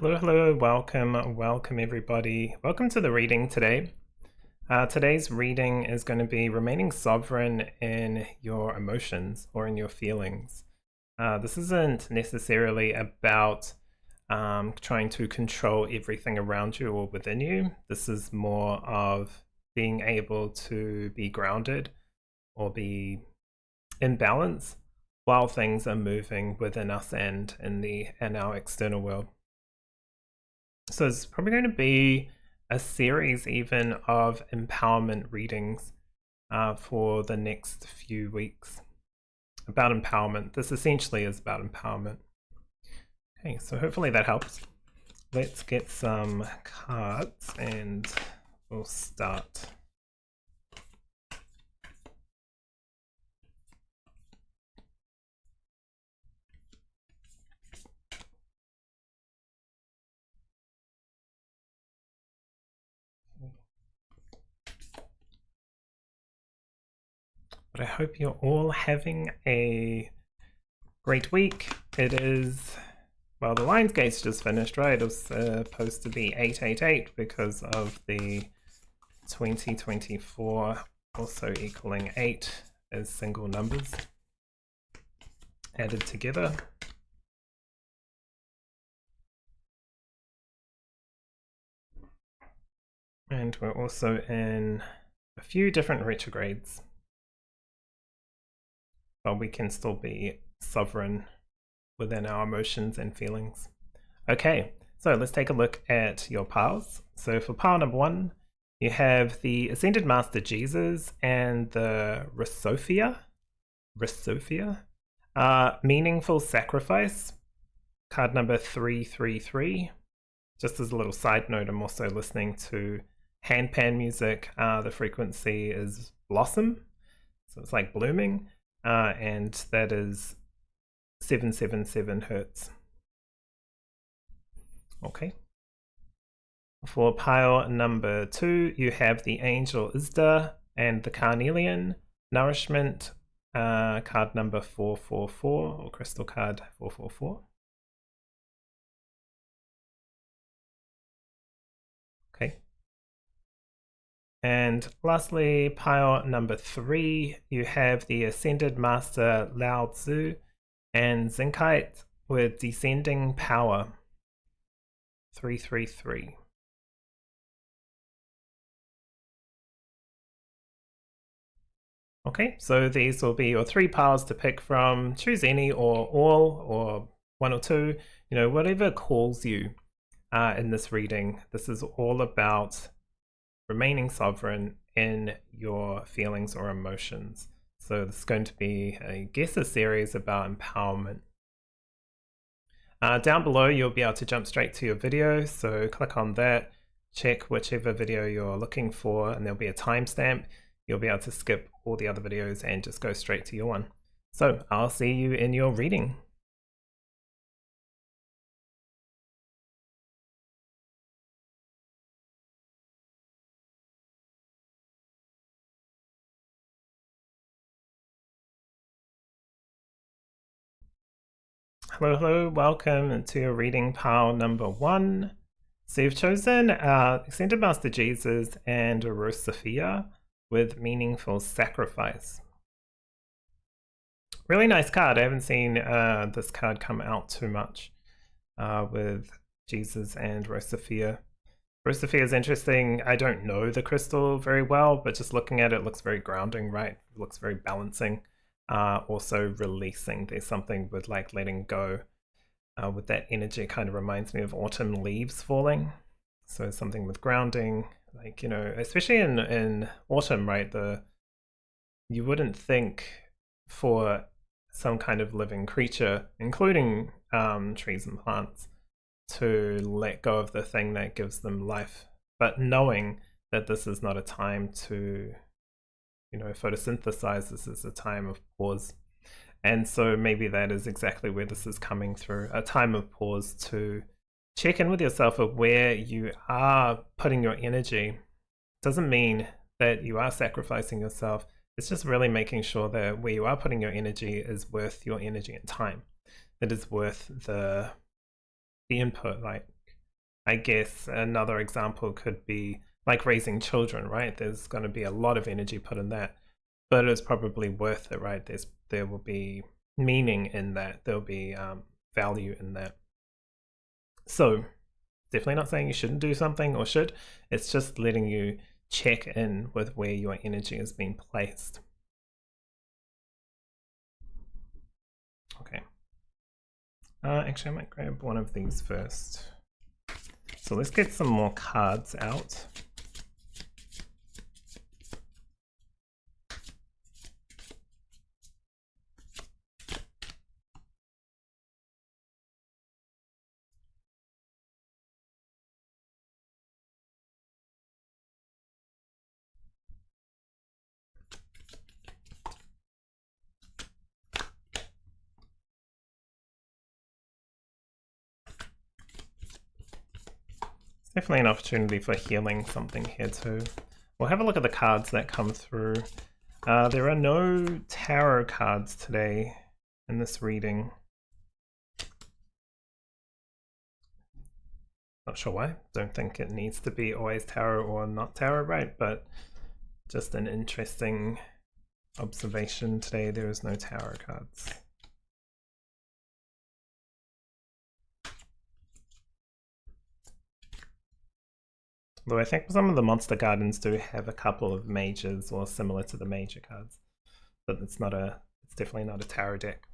Hello, welcome everybody. Welcome to the reading today. Today's reading is going to be remaining sovereign in your emotions or in your feelings. This isn't necessarily about trying to control everything around you or within you. This is more of being able to be grounded or be in balance while things are moving within us and in our external world. So it's probably going to be a series even of empowerment readings for the next few weeks about empowerment. This essentially is about empowerment. Okay, so hopefully that helps. Let's get some cards and we'll start. But I hope you're all having a great week. It is, well, the Lionsgate's just finished, right? It was supposed to be 888 because of the 2024 also equaling 8 as single numbers added together. And we're also in a few different retrogrades. But we can still be sovereign within our emotions and feelings. Okay, so let's take a look at your piles. So for pile number 1, you have the Ascended Master Jesus and the Rosophia. Meaningful Sacrifice, card number 333. Just as a little side note, I'm also listening to handpan music. The frequency is Blossom, so it's like blooming. And that is 777 hertz. Okay. For pile number 2, you have the Angel Isda and the Carnelian Nourishment, card number 444, or crystal card 444. Okay. And lastly, pile number 3, you have the Ascended Master Lao Tzu and Zincite with Descending Power, 333. Okay, so these will be your 3 piles to pick from. Choose any or all or 1 or 2, whatever calls you in this reading. This is all about remaining sovereign in your feelings or emotions. So this is going to be, I guess, a series about empowerment. Down below, you'll be able to jump straight to your video. So click on that, check whichever video you're looking for, and there'll be a timestamp. You'll be able to skip all the other videos and just go straight to your one. So I'll see you in your reading. Hello, welcome to your reading pile number 1. So you've chosen Ascended Master Jesus and Rosophia with Meaningful Sacrifice. Really nice card. I haven't seen this card come out too much with Jesus and Rosophia. Rosophia is interesting. I don't know the crystal very well, but just looking at it, looks very grounding, right? It looks very balancing. Also releasing. There's something with like letting go. With that energy, it kind of reminds me of autumn leaves falling. So something with grounding, like, especially in autumn, right? You wouldn't think for some kind of living creature, including trees and plants, to let go of the thing that gives them life. But knowing that this is not a time to photosynthesize, this is a time of pause. And so maybe that is exactly where this is coming through, a time of pause to check in with yourself of where you are putting your energy. Doesn't mean that you are sacrificing yourself. It's just really making sure that where you are putting your energy is worth your energy and time. That is worth the input. Like, I guess another example could be like raising children, right? There's going to be a lot of energy put in that, but it's probably worth it, right? There will be meaning in that. There'll be value in that. So definitely not saying you shouldn't do something or should. It's just letting you check in with where your energy is being placed. Okay. Actually, I might grab one of these first. So let's get some more cards out. Definitely an opportunity for healing something here too. We'll have a look at the cards that come through. There are no tarot cards today in this reading. Not sure why. Don't think it needs to be always tarot or not tarot, right? But just an interesting observation today. There is no tarot cards. Though I think some of the monster gardens do have a couple of mages or similar to the major cards, but it's definitely not a tarot deck.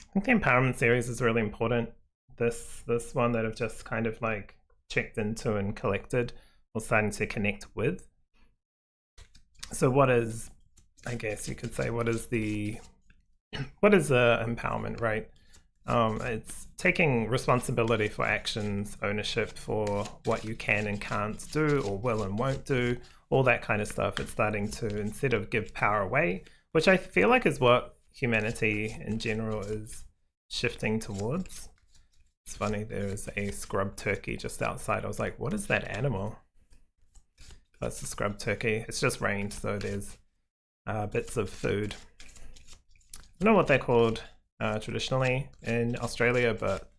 I think the empowerment series is really important. This one that I've just kind of like checked into and collected or starting to connect with. So what is, I guess you could say, what is empowerment, right? It's taking responsibility for actions, ownership for what you can and can't do, or will and won't do, all that kind of stuff. It's starting to, instead of give power away, which I feel like is what humanity in general is shifting towards. It's funny, there's a scrub turkey just outside. I was like, what is that animal? That's the scrub turkey. It's just rained, so there's bits of food. I don't know what they're called traditionally in Australia, but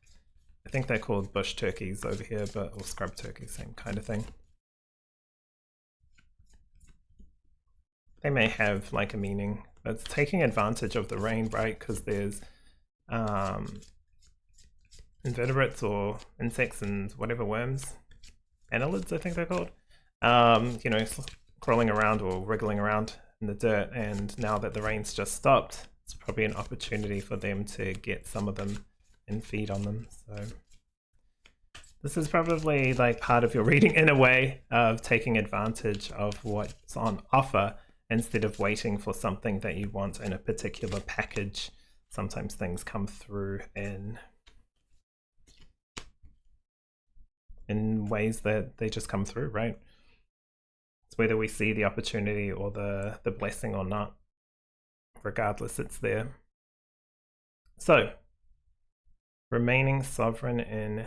I think they're called bush turkeys over here, or scrub turkeys, same kind of thing. They may have like a meaning. It's taking advantage of the rain, right? Because there's invertebrates or insects and whatever worms, annelids I think they're called, you know, crawling around or wriggling around in the dirt, and now that the rain's just stopped, it's probably an opportunity for them to get some of them and feed on them. So this is probably like part of your reading in a way of taking advantage of what's on offer instead of waiting for something that you want in a particular package. Sometimes things come through in ways that they just come through, right? It's whether we see the opportunity or the blessing or not. Regardless, it's there. So, remaining sovereign in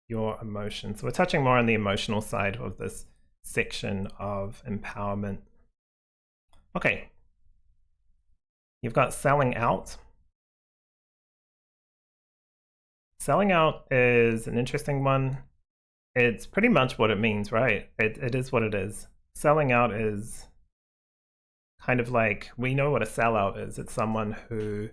your emotions. So we're touching more on the emotional side of this section of empowerment. Okay. You've got selling out. Selling out is an interesting one. It's pretty much what it means, right? It is what it is. Selling out is kind of like, we know what a sellout is. It's someone who,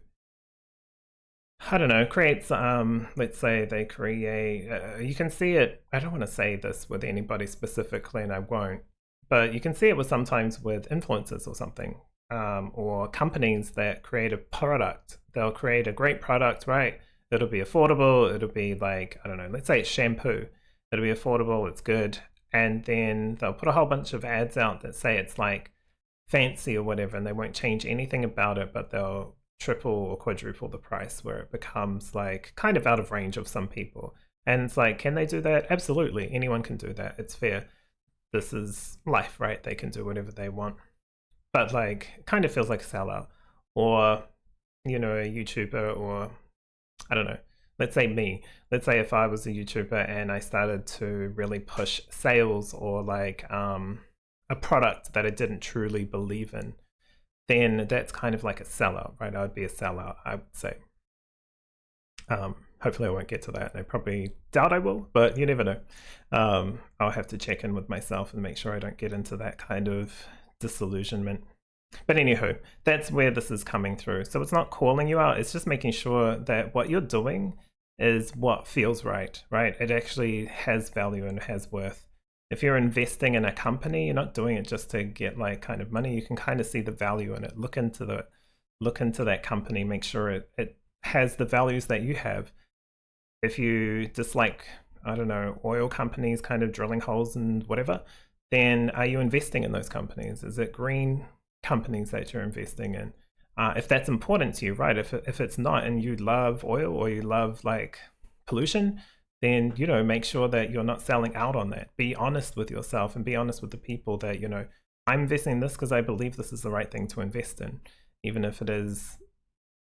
I don't know, creates, let's say they create, you can see it, I don't want to say this with anybody specifically, and I won't, but you can see it with sometimes with influencers or something, or companies that create a product. They'll create a great product, right? It'll be affordable. It'll be like, I don't know, let's say it's shampoo. It'll be affordable, it's good. And then they'll put a whole bunch of ads out that say it's like fancy or whatever, and they won't change anything about it, but they'll triple or quadruple the price, where it becomes like kind of out of range of some people. And it's like, can they do that? Absolutely. Anyone can do that. It's fair. This is life, right? They can do whatever they want. But like, it kind of feels like a sellout. Or, you know, a YouTuber, or I don't know, let's say me, let's say if I was a YouTuber and I started to really push sales or like a product that I didn't truly believe in, then that's kind of like a sellout, right? I would be a sellout, I would say. Hopefully I won't get to that. I probably doubt I will, but you never know. I'll have to check in with myself and make sure I don't get into that kind of disillusionment. But anywho, that's where this is coming through. So it's not calling you out, it's just making sure that what you're doing is what feels right, right? It actually has value and has worth. If you're investing in a company, you're not doing it just to get like kind of money. You can kind of see the value in it. Look into that company, make sure it has the values that you have. If you dislike, I don't know, oil companies kind of drilling holes and whatever, then are you investing in those companies? Is it green companies that you're investing in? If that's important to you, right? If it's not, and you love oil or you love like pollution, then, you know, make sure that you're not selling out on that. Be honest with yourself and be honest with the people that, you know, I'm investing in this because I believe this is the right thing to invest in, even if it is,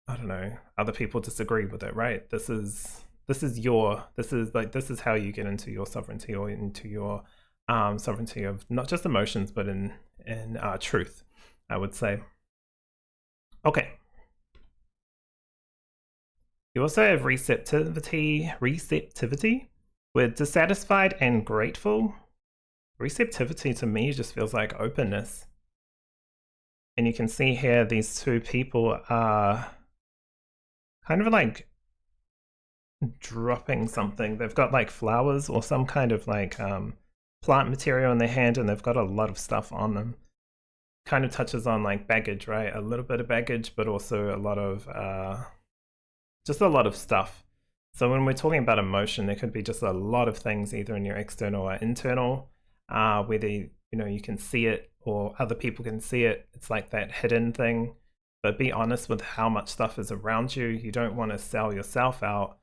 I don't know, other people disagree with it, right? This is how you get into your sovereignty, or into your sovereignty of not just emotions, but in truth, I would say. Okay. You also have receptivity with dissatisfied and grateful. Receptivity to me just feels like openness. And you can see here these two people are kind of like dropping something. They've got like flowers or some kind of like plant material in their hand, and they've got a lot of stuff on them. Kind of touches on like baggage, right? A little bit of baggage, but also a lot of just a lot of stuff. So when we're talking about emotion, there could be just a lot of things either in your external or internal, whether you know you can see it or other people can see it. It's like that hidden thing. But be honest with how much stuff is around you. You don't want to sell yourself out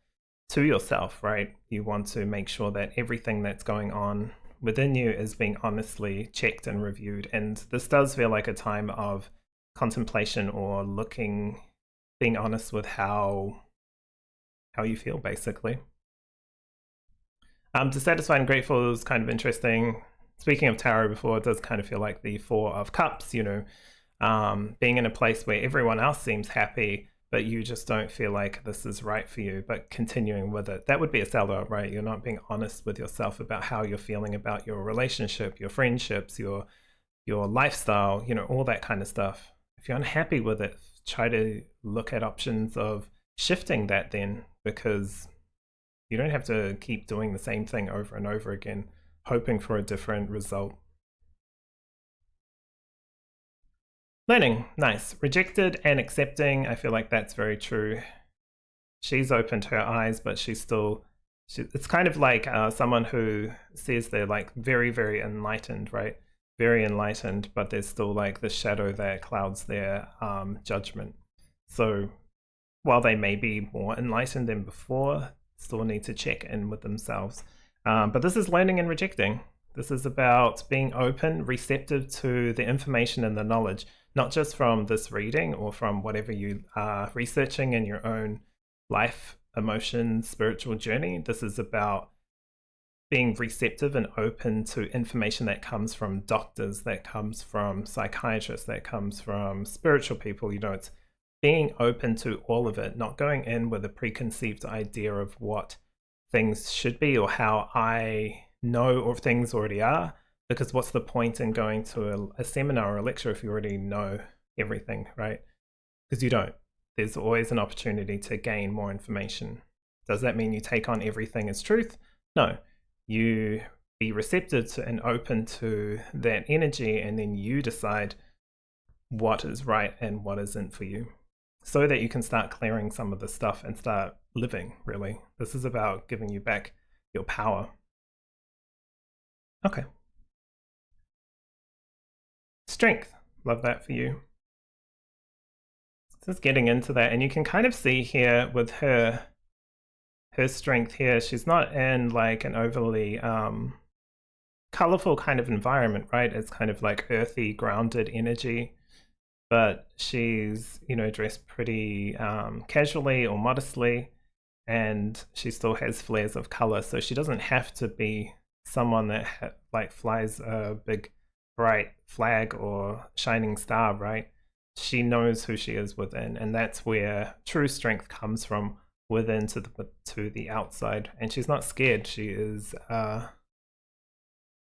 to yourself, right? You want to make sure that everything that's going on within you is being honestly checked and reviewed. And this does feel like a time of contemplation or being honest with how you feel, basically. Dissatisfied and grateful is kind of interesting. Speaking of tarot before, it does kind of feel like the Four of Cups, you know, being in a place where everyone else seems happy, but you just don't feel like this is right for you, but continuing with it. That would be a sellout, right? You're not being honest with yourself about how you're feeling about your relationship, your friendships, your lifestyle, you know, all that kind of stuff. If you're unhappy with it, try to look at options of shifting that then, because you don't have to keep doing the same thing over and over again, hoping for a different result. Learning, nice. Rejected and accepting, I feel like that's very true. She's opened her eyes, but it's kind of like someone who says they're like very, very enlightened, right? Very enlightened, but there's still like the shadow that clouds their judgment. So while they may be more enlightened than before, still need to check in with themselves. But this is learning and rejecting. This is about being open, receptive to the information and the knowledge, not just from this reading or from whatever you are researching in your own life, emotion, spiritual journey. This is about being receptive and open to information that comes from doctors, that comes from psychiatrists, that comes from spiritual people. You know, it's being open to all of it, not going in with a preconceived idea of what things should be or how I know or things already are, because what's the point in going to a seminar or a lecture if you already know everything, right? Because you don't. There's always an opportunity to gain more information. Does that mean you take on everything as truth? No. You be receptive to and open to that energy, and then you decide what is right and what isn't for you, so that you can start clearing some of the stuff and start living, really. This is about giving you back your power. Okay. Strength. Love that for you. Just getting into that, and you can kind of see here with her strength here, she's not in like an overly colorful kind of environment, right? It's kind of like earthy, grounded energy, but she's, you know, dressed pretty casually or modestly. and she still has flares of color. So she doesn't have to be someone that like flies a big bright flag or shining star, right? She knows who she is within, and that's where true strength comes from, within to the outside. And she's not scared. She is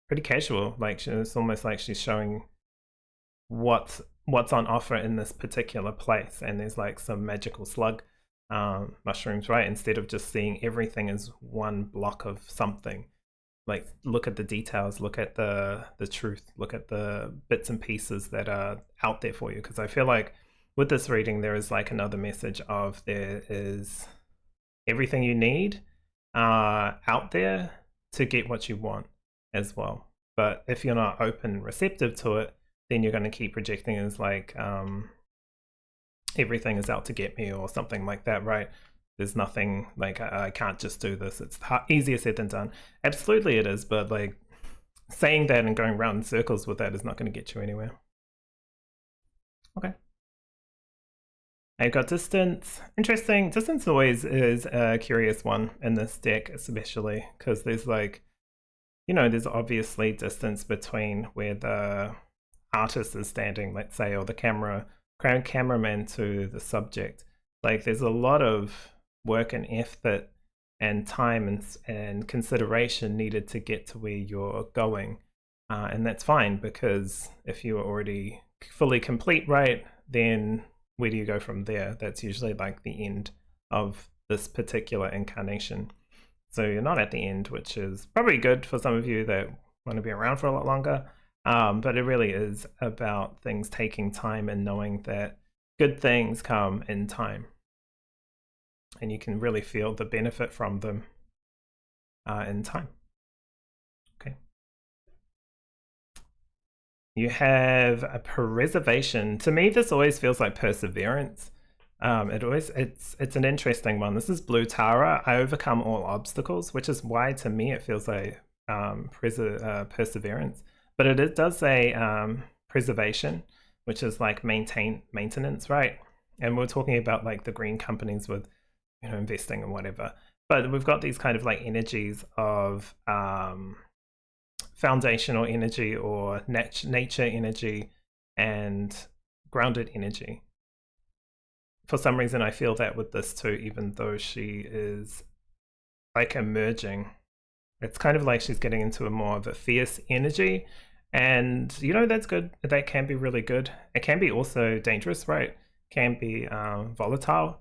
pretty casual. Like, it's almost like she's showing what's on offer in this particular place, and there's like some magical slug mushrooms, right? Instead of just seeing everything as one block of something, like, look at the details, look at the truth, look at the bits and pieces that are out there for you. Because I feel like with this reading there is like another message of, there is everything you need out there to get what you want as well. But if you're not open and receptive to it, then you're going to keep projecting as like everything is out to get me or something like that, right? There's nothing, like, I can't just do this. It's easier said than done. Absolutely it is, but like saying that and going around in circles with that is not going to get you anywhere. Okay. I've got distance. Interesting. Distance always is a curious one in this deck, especially because there's like, there's obviously distance between where the artist is standing, let's say, or the cameraman to the subject. Like, there's a lot of work and effort and time and consideration needed to get to where you're going, and that's fine, because if you are already fully complete, right, then where do you go from there? That's usually like the end of this particular incarnation. So you're not at the end, which is probably good for some of you that want to be around for a lot longer. But it really is about things taking time and knowing that good things come in time. And you can really feel the benefit from them in time. Okay. You have a preservation. To me, this always feels like perseverance. It's an interesting one. This is Blue Tara. I overcome all obstacles, which is why to me it feels like perseverance. But it does say preservation, which is like maintenance, right? And we're talking about like the green companies with, investing and whatever. But we've got these kind of like energies of foundational energy or nature energy and grounded energy. For some reason, I feel that with this too, even though she is like emerging. It's kind of like she's getting into a more of a fierce energy, and that's good. That can be really good. It can be also dangerous, right? It can be volatile,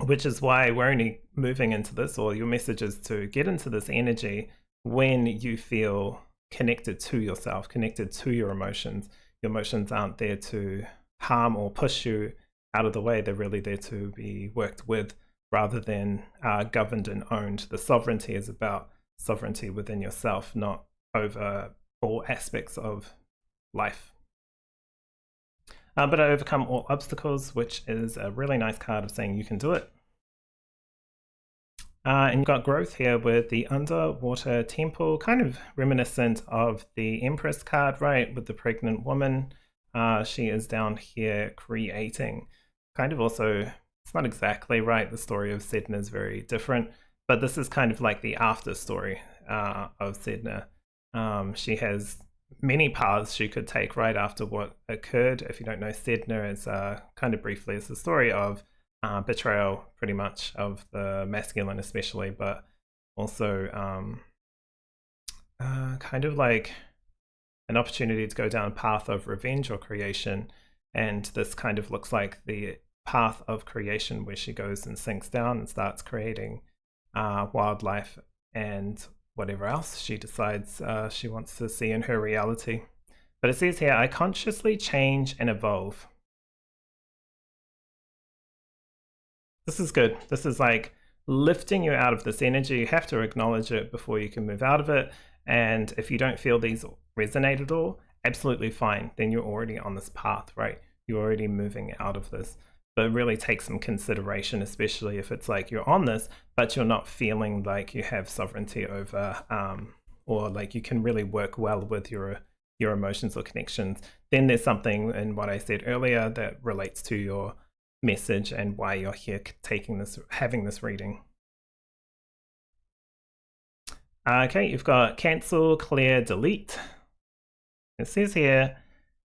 which is why we're only moving into this, or your message is to get into this energy when you feel connected to yourself, connected to your emotions. Your emotions aren't there to harm or push you out of the way. They're really there to be worked with, rather than governed and owned. The sovereignty is about sovereignty within yourself, not over all aspects of life. But I overcome all obstacles, which is a really nice card of saying you can do it. And you've got growth here with the underwater temple, kind of reminiscent of the Empress card, right? With the pregnant woman. She is down here creating. Kind of also, it's not exactly right. The story of Sedna is very different, but this is kind of like the after story of Sedna. She has many paths she could take right after what occurred. If you don't know Sedna, it's kind of briefly, it's the story of betrayal, pretty much, of the masculine especially, but also kind of like an opportunity to go down a path of revenge or creation. And this kind of looks like the path of creation, where she goes and sinks down and starts creating wildlife and whatever else she decides she wants to see in her reality. But it says here, I consciously change and evolve. This is good. This is like lifting you out of this energy. You have to acknowledge it before you can move out of it. And if you don't feel these resonate at all, absolutely fine. Then you're already on this path, right? You're already moving out of this. But really take some consideration, especially if it's like you're on this, but you're not feeling like you have sovereignty over, or like you can really work well with your emotions or connections. Then there's something in what I said earlier that relates to your message and why you're here having this reading. Okay, you've got cancel, clear, delete. It says here,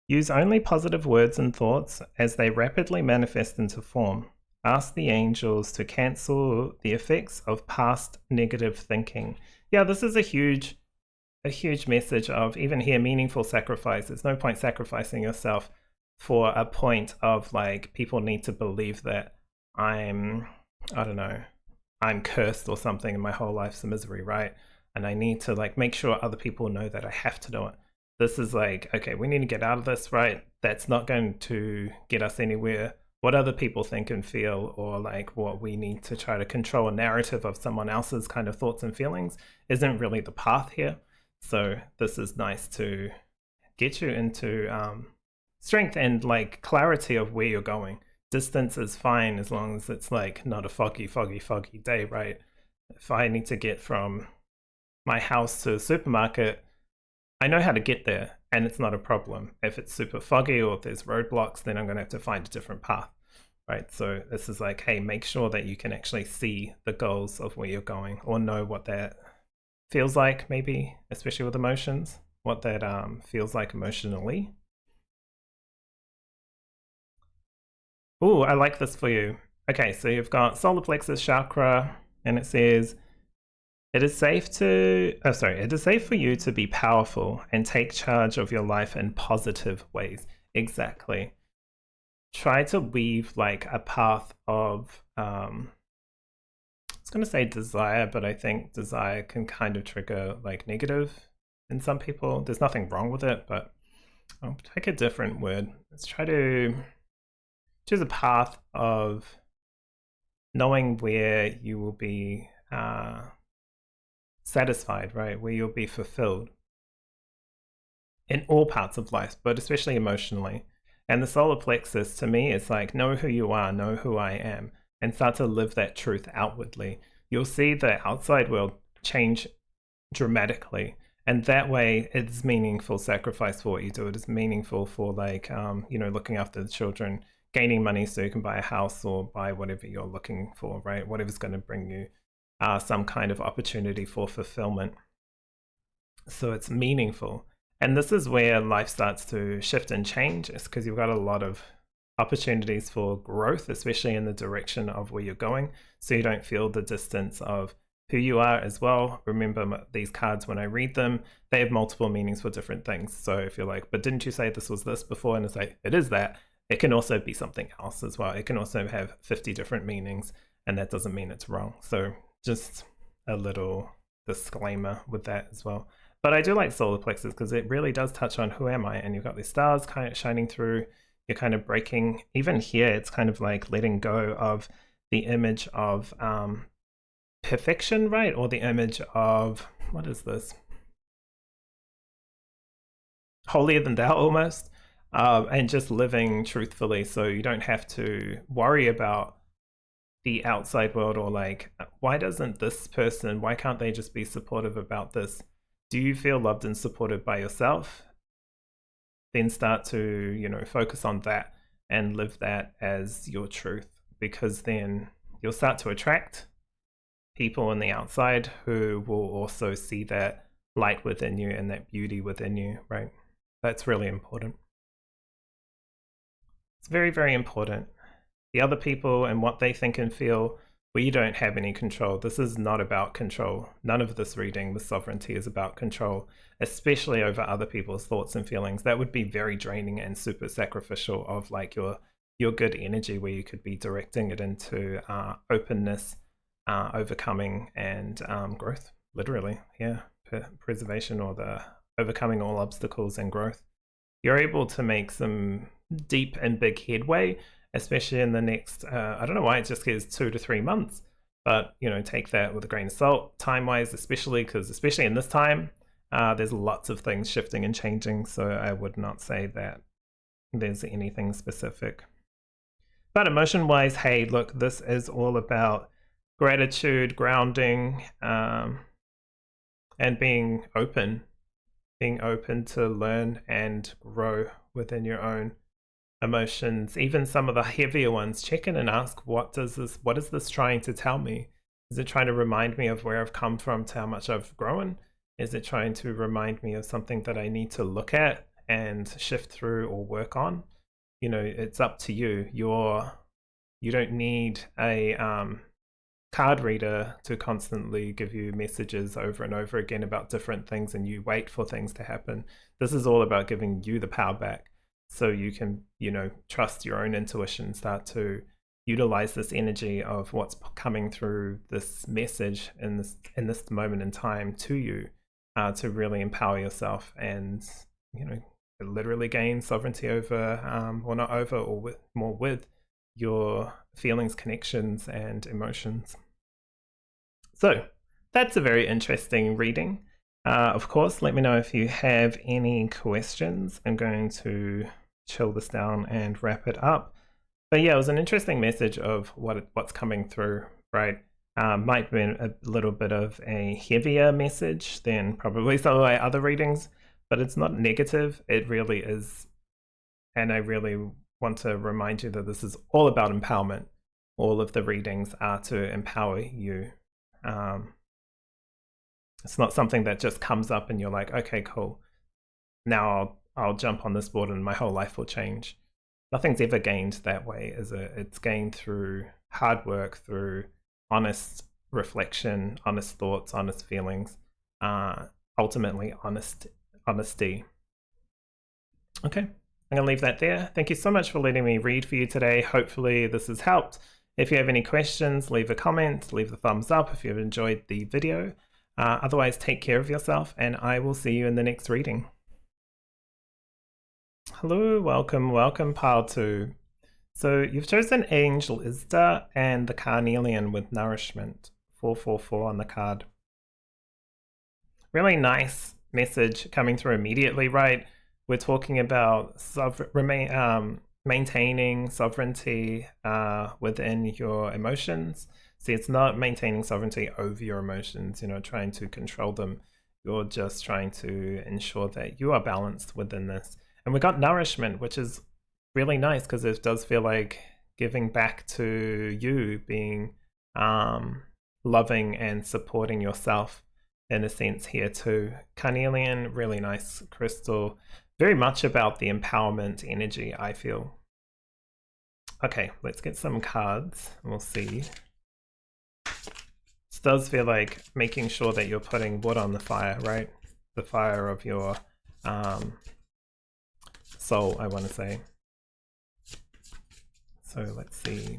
use only positive words and thoughts as they rapidly manifest into form. Ask the angels to cancel the effects of past negative thinking. Yeah, this is a huge message of, even here, meaningful sacrifice. There's no point sacrificing yourself for a point of like, people need to believe that I don't know, I'm cursed or something and my whole life's a misery, right? And I need to like make sure other people know that I have to do it. This is like, okay, we need to get out of this, right? That's not going to get us anywhere. What other people think and feel, or like what we need to try to control a narrative of someone else's kind of thoughts and feelings, isn't really the path here. So this is nice to get you into strength and like clarity of where you're going. Distance is fine as long as it's like not a foggy day, right? If I need to get from my house to the supermarket, I know how to get there and it's not a problem. If it's super foggy or if there's roadblocks, then I'm going to have to find a different path, right? So this is like, hey, make sure that you can actually see the goals of where you're going, or know what that feels like, maybe, especially with emotions, what that feels like emotionally. Oh, I like this for you. Okay, so you've got solar plexus chakra, and it says, it is safe for you to be powerful and take charge of your life in positive ways. Exactly. Try to weave like a path of, I was going to say desire, but I think desire can kind of trigger like negative in some people. There's nothing wrong with it, but I'll take a different word. Let's try to choose a path of knowing where you will be satisfied, right? Where you'll be fulfilled in all parts of life, but especially emotionally. And the solar plexus, to me, is like, know who you are, know who I am, and start to live that truth outwardly. You'll see the outside world change dramatically. And that way, it's meaningful sacrifice for what you do. It is meaningful for like, looking after the children, gaining money so you can buy a house or buy whatever you're looking for, right? Whatever's going to bring you some kind of opportunity for fulfillment. So it's meaningful. And this is where life starts to shift and change. It's because you've got a lot of opportunities for growth, especially in the direction of where you're going. So you don't feel the distance of who you are as well. Remember, these cards, when I read them, they have multiple meanings for different things. So if you're like, but didn't you say this was this before? And it's like, it is that. It can also be something else as well. It can also have 50 different meanings, and that doesn't mean it's wrong. So just a little disclaimer with that as well. But I do like solar plexus because it really does touch on who am I, and you've got these stars kind of shining through. You're kind of breaking, even here, it's kind of like letting go of the image of perfection, right? Or the image of, what is this? Holier than thou almost. And just living truthfully, so you don't have to worry about the outside world, or like, why doesn't this person, why can't they just be supportive about this? Do you feel loved and supported by yourself? Then start to, focus on that and live that as your truth, because then you'll start to attract people on the outside who will also see that light within you and that beauty within you, right? That's really important. It's very, very important. The other people and what they think and feel, we don't have any control. This is not about control. None of this reading with sovereignty is about control, especially over other people's thoughts and feelings. That would be very draining and super sacrificial of like your good energy, where you could be directing it into openness, overcoming, and growth, literally. Yeah, preservation, or the overcoming all obstacles and growth. You're able to make some deep and big headway, especially in the next, I don't know why it just says 2 to 3 months, but take that with a grain of salt, time-wise, especially because especially in this time, there's lots of things shifting and changing, so I would not say that there's anything specific. But emotion-wise, hey, look, this is all about gratitude, grounding, and being open to learn and grow within your own emotions, even some of the heavier ones, check in and ask, what is this trying to tell me? Is it trying to remind me of where I've come from to how much I've grown? Is it trying to remind me of something that I need to look at and shift through or work on? You know, it's up to you. You don't need a card reader to constantly give you messages over and over again about different things and you wait for things to happen. This is all about giving you the power back so you can, you know, trust your own intuition, start to utilize this energy of what's coming through this message in this moment in time to you, to really empower yourself and, you know, literally gain sovereignty over, or not over, or more with your feelings, connections, and emotions. So that's a very interesting reading. Of course, let me know if you have any questions. I'm going to chill this down and wrap it up. But yeah, it was an interesting message of what's coming through, right? Might have been a little bit of a heavier message than probably some of my other readings, but it's not negative. It really is. And I really want to remind you that this is all about empowerment. All of the readings are to empower you. It's not something that just comes up and you're like, okay, cool. Now I'll jump on this board and my whole life will change. Nothing's ever gained that way, is it? It's gained through hard work, through honest reflection, honest thoughts, honest feelings, ultimately honesty. Okay, I'm gonna leave that there. Thank you so much for letting me read for you today. Hopefully this has helped. If you have any questions, leave a comment, leave a thumbs up if you've enjoyed the video. Otherwise, take care of yourself and I will see you in the next reading. Hello, welcome, pile 2. So you've chosen Angel Isda and the Carnelian with Nourishment, 444 on the card. Really nice message coming through immediately, right? We're talking about maintaining sovereignty within your emotions. See, it's not maintaining sovereignty over your emotions, you know, trying to control them. You're just trying to ensure that you are balanced within this. And we got Nourishment, which is really nice because it does feel like giving back to you, being loving and supporting yourself in a sense here too. Carnelian, really nice crystal. Very much about the empowerment energy, I feel. Okay, let's get some cards and we'll see. This does feel like making sure that you're putting wood on the fire, right? The fire of your soul, I want to say. So let's see.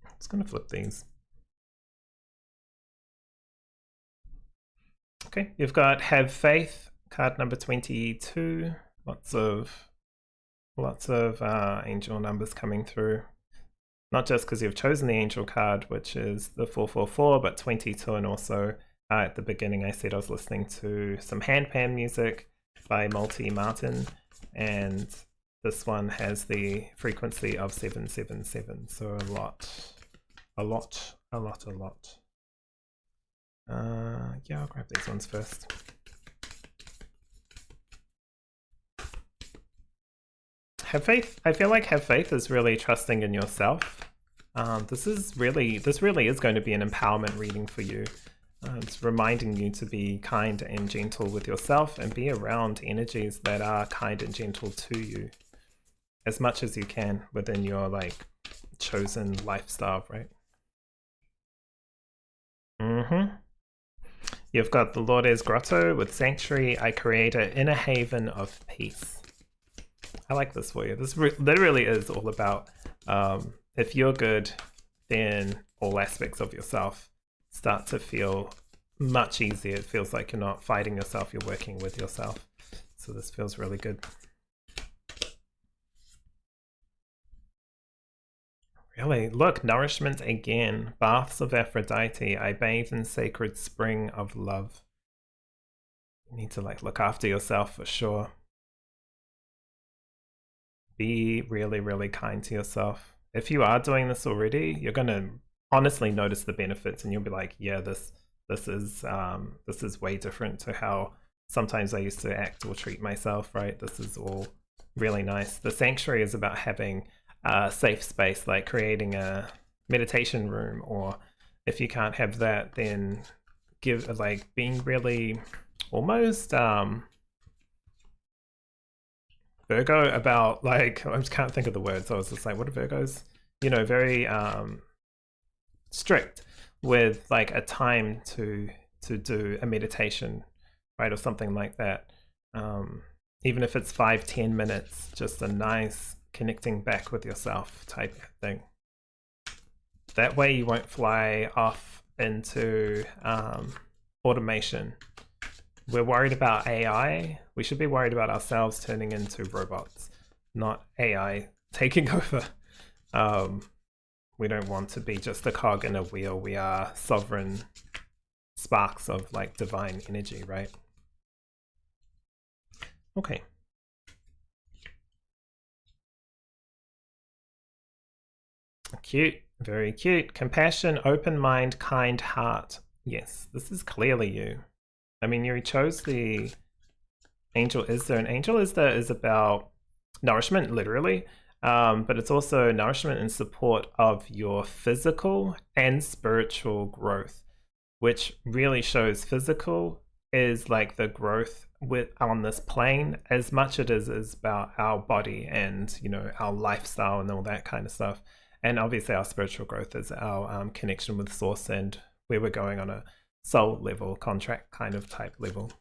I'm just going to flip these. Okay, you've got Have Faith, card number 22. Lots of angel numbers coming through. Not just because you've chosen the angel card, which is the 444, but 22, and also at the beginning I said I was listening to some handpan music by Multi Martin, and this one has the frequency of 777, so a lot. Yeah, I'll grab these ones first. Have faith. I feel like have faith is really trusting in yourself. This really is going to be an empowerment reading for you. It's reminding you to be kind and gentle with yourself and be around energies that are kind and gentle to you as much as you can within your like chosen lifestyle, right? You've got the Lourdes Grotto with Sanctuary. I create an inner haven of peace. I like this for you. This literally is all about if you're good, then all aspects of yourself start to feel much easier. It feels like you're not fighting yourself, you're working with yourself. So this feels really good. Really, look, Nourishment again. Baths of Aphrodite. I bathe in sacred spring of love. You need to like look after yourself for sure. Be really, really kind to yourself. If you are doing this already, you're going to honestly notice the benefits and you'll be like, yeah, this This is way different to how sometimes I used to act or treat myself, right? This is all really nice. The sanctuary is about having a safe space, like creating a meditation room, or if you can't have that, then being really almost Virgo about, like, I just can't think of the words. I was just like, what are Virgos? You know, very strict with like a time to do a meditation, right, or something like that. Even if it's 5-10 minutes, just a nice connecting back with yourself type thing. That way you won't fly off into automation. We're worried about AI. We should be worried about ourselves turning into robots, not AI taking over. We don't want to be just a cog in a wheel. We are sovereign sparks of like divine energy, right? Okay. Cute, very cute. Compassion, open mind, kind heart. Yes, this is clearly you. I mean, you chose the Angel Isda, and Angel Isda is about nourishment, literally, but it's also nourishment and support of your physical and spiritual growth, which really shows physical is like the growth on this plane as much as it is about our body and, you know, our lifestyle and all that kind of stuff. And obviously our spiritual growth is our connection with source and where we're going on a soul level, contract kind of type level.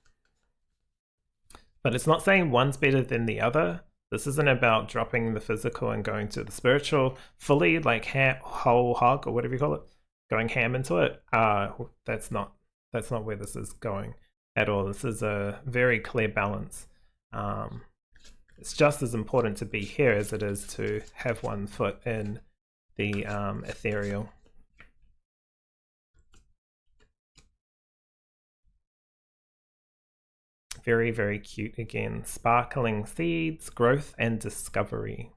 But it's not saying one's better than the other. This isn't about dropping the physical and going to the spiritual fully, like whole hog or whatever you call it, going ham into it. That's not where this is going at all. This is a very clear balance. It's just as important to be here as it is to have one foot in the ethereal. Very, very cute again. Sparkling seeds, growth and discovery.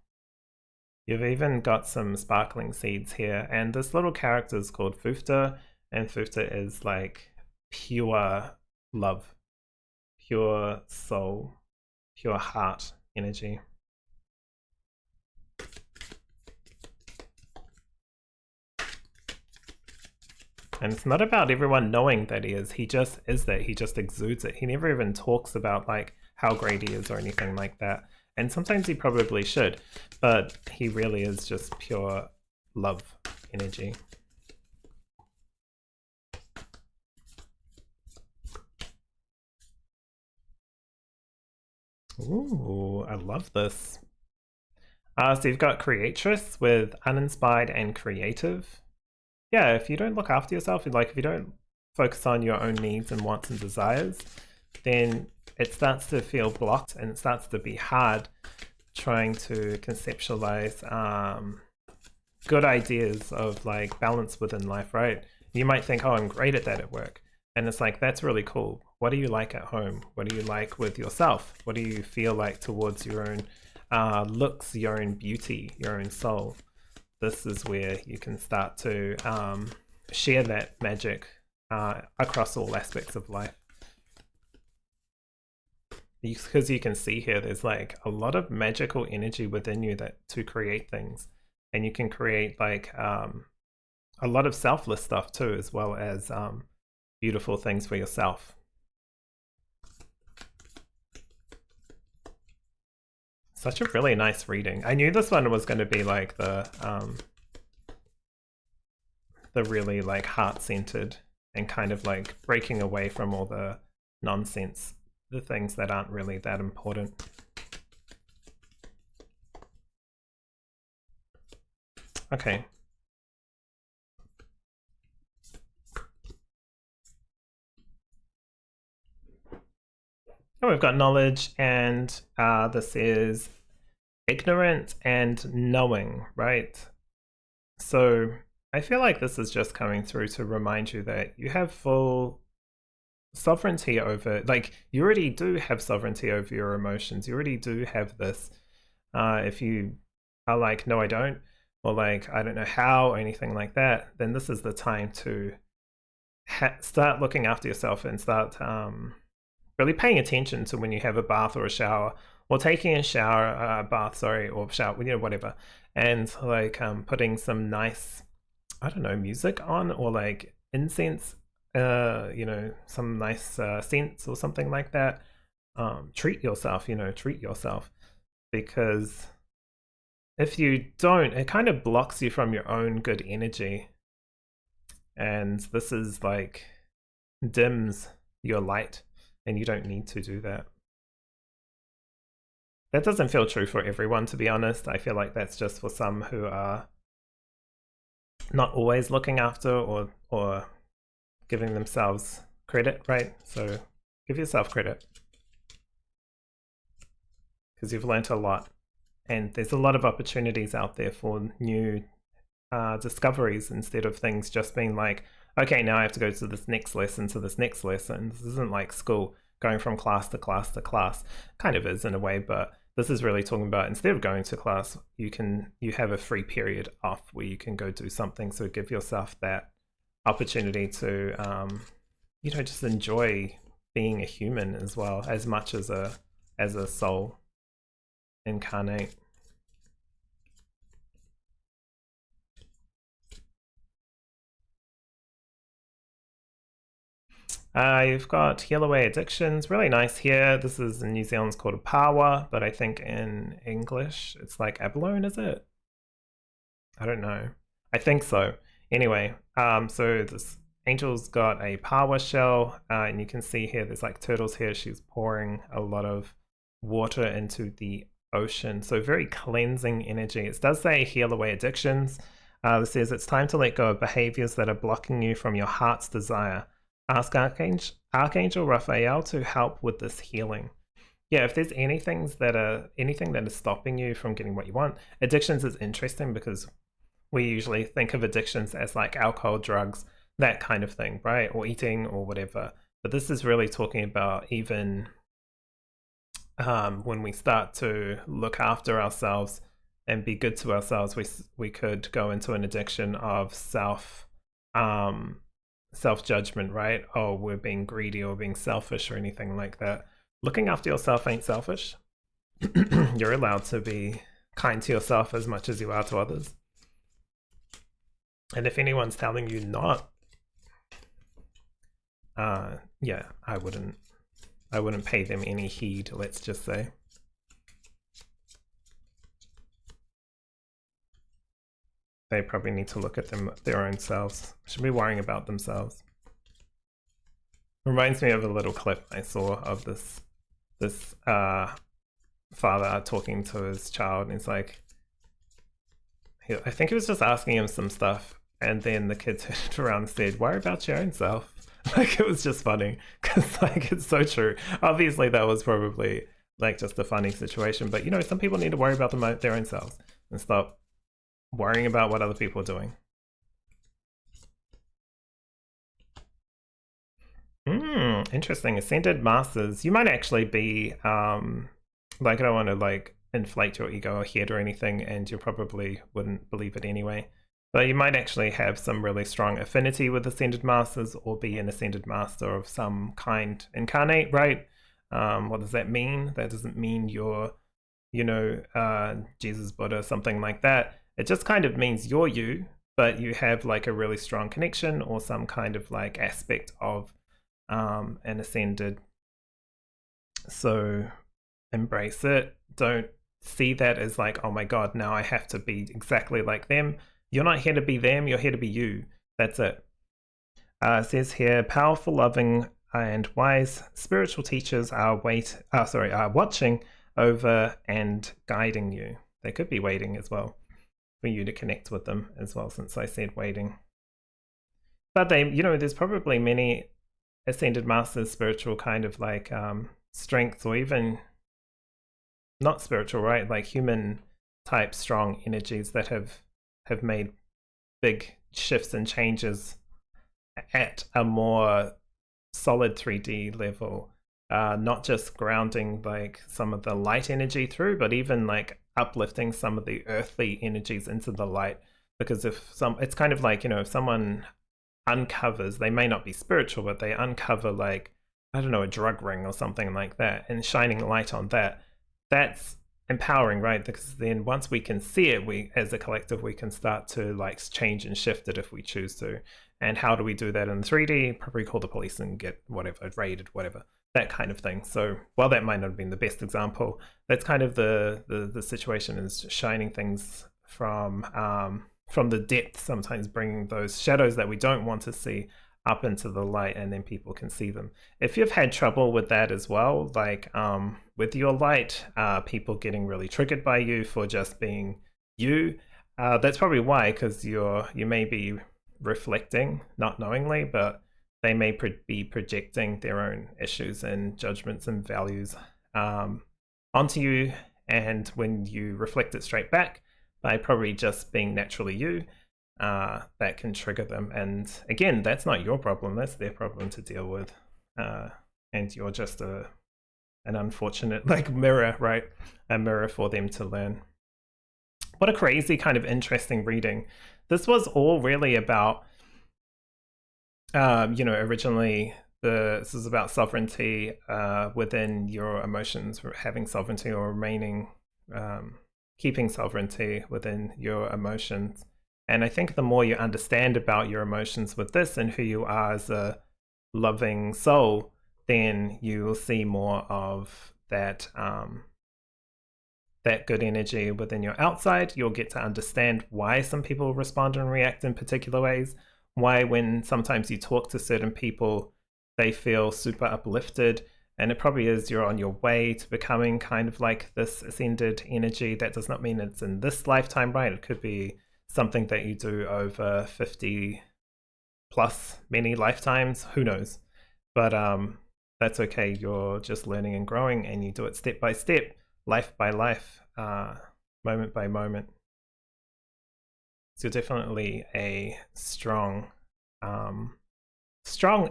You've even got some sparkling seeds here, and this little character is called Fufta, and Fufta is like pure love, pure soul, pure heart energy. And it's not about everyone knowing that he is. He just is that. He just exudes it. He never even talks about like how great he is or anything like that. And sometimes he probably should, but he really is just pure love energy. Ooh, I love this. So you've got creatress with uninspired and creative. Yeah, if you don't look after yourself, like if you don't focus on your own needs and wants and desires, then it starts to feel blocked and it starts to be hard trying to conceptualize good ideas of like balance within life, right? You might think, oh, I'm great at that at work. And it's like, that's really cool. What do you like at home? What do you like with yourself? What do you feel like towards your own looks, your own beauty, your own soul? This is where you can start to share that magic across all aspects of life. Because you can see here, there's like a lot of magical energy within you that to create things. And you can create like a lot of selfless stuff too, as well as beautiful things for yourself. Such a really nice reading. I knew this one was going to be like the really like heart-centered and kind of like breaking away from all the nonsense, the things that aren't really that important. Okay. Oh, we've got knowledge, and this is ignorant and knowing, right? So I feel like this is just coming through to remind you that you have full sovereignty over, like you already do have sovereignty over your emotions. You already do have this. If you are like, no, I don't, or like, I don't know how, or anything like that, then this is the time to start looking after yourself and start really paying attention to when you have a bath or a shower, or taking a shower, bath, sorry, or shower, whatever, and like putting some nice, I don't know, music on, or like incense, some nice scents or something like that. Treat yourself, treat yourself, because if you don't, it kind of blocks you from your own good energy. And this is like dims your light, and you don't need to do that. That doesn't feel true for everyone, to be honest. I feel like that's just for some who are not always looking after or giving themselves credit, right? So give yourself credit, because you've learned a lot, and there's a lot of opportunities out there for new discoveries, instead of things just being like, okay, now I have to go to this next lesson, to this next lesson. This isn't like school, going from class to class to class. Kind of is in a way, but this is really talking about, instead of going to class, you have a free period off where you can go do something. So give yourself that opportunity to just enjoy being a human as well, as much as a soul incarnate. You've got Heal Away Addictions, really nice here. This is in New Zealand, it's called a Pawa, but I think in English it's like abalone, is it? I don't know. I think so. Anyway, so this angel's got a Pawa shell, and you can see here there's like turtles here. She's pouring a lot of water into the ocean. So very cleansing energy. It does say heal away addictions. This says it's time to let go of behaviors that are blocking you from your heart's desire. Ask Archangel Raphael to help with this healing. Yeah, if there's anything that is stopping you from getting what you want. Addictions is interesting because we usually think of addictions as like alcohol, drugs, that kind of thing, right? Or eating or whatever. But this is really talking about even when we start to look after ourselves and be good to ourselves, we could go into an addiction of self-judgment, right? Oh, we're being greedy or being selfish or anything like that. Looking after yourself ain't selfish. You're allowed to be kind to yourself as much as you are to others. And if anyone's telling you not, yeah, I wouldn't pay them any heed, let's just say. They probably need to look at their own selves. Should be worrying about themselves. Reminds me of a little clip I saw of this father talking to his child, and he's like, I think he was just asking him some stuff, and then the kid turned around and said, worry about your own self. Like, it was just funny, because like, it's so true. Obviously that was probably like just a funny situation, but some people need to worry about their own selves and stop worrying about what other people are doing. Interesting. Ascended masters. You might actually be like, I don't want to like inflate your ego or head or anything, and you probably wouldn't believe it anyway, but you might actually have some really strong affinity with ascended masters, or be an ascended master of some kind, incarnate, right? What does that mean? That doesn't mean you're Jesus, Buddha, something like that. It just kind of means you're you, but you have like a really strong connection or some kind of like aspect of an ascended. So embrace it. Don't see that as like, oh my god, now I have to be exactly like them. You're not here to be them, you're here to be you. That's it. It says here, powerful, loving, and wise spiritual teachers are watching over and guiding you. They could be waiting as well for you to connect with them as well, since I said waiting. But there's probably many ascended masters, spiritual kind of like strengths, or even not spiritual, right? Like human type strong energies that have made big shifts and changes at a more solid 3D level. Not just grounding like some of the light energy through, but even like uplifting some of the earthly energies into the light. Because it's kind of like, if someone uncovers, they may not be spiritual, but they uncover, like, I don't know, a drug ring or something like that, and shining light on that, that's empowering, right? Because then once we can see it, we as a collective, we can start to like change and shift it if we choose to. And how do we do that in 3D? Probably call the police and get whatever raided, whatever, that kind of thing. So while that might not have been the best example, that's kind of the situation, is shining things from the depth, sometimes bringing those shadows that we don't want to see up into the light, and then people can see them. If you've had trouble with that as well, like with your light, people getting really triggered by you for just being you, that's probably why, because you may be reflecting, not knowingly, but they may be projecting their own issues and judgments and values onto you, and when you reflect it straight back by probably just being naturally you, that can trigger them. And again, that's not your problem, that's their problem to deal with, and you're just an unfortunate like mirror, right? A mirror for them to learn. What a crazy kind of interesting reading. This was all really about originally this is about sovereignty within your emotions, having sovereignty, or remaining keeping sovereignty within your emotions. And I think the more you understand about your emotions with this and who you are as a loving soul, then you will see more of that that good energy within your outside. You'll get to understand why some people respond and react in particular ways, why when sometimes you talk to certain people, they feel super uplifted. And it probably is you're on your way to becoming kind of like this ascended energy. That does not mean it's in this lifetime, right? It could be something that you do over 50 plus many lifetimes, who knows? But that's okay. You're just learning and growing, and you do it step by step, life by life, moment by moment. So definitely a strong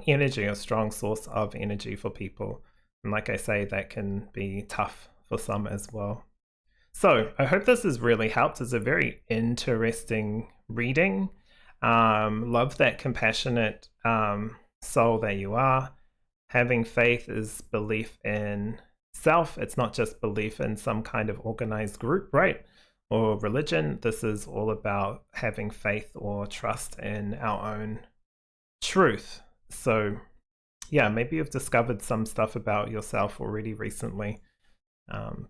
energy, a strong source of energy for people. And like I say, that can be tough for some as well. So I hope this has really helped. It's a very interesting reading. Love that compassionate soul that you are. Having faith is belief in self. It's not just belief in some kind of organized group, right? Or religion. This is all about having faith or trust in our own truth. So yeah, maybe you've discovered some stuff about yourself already recently,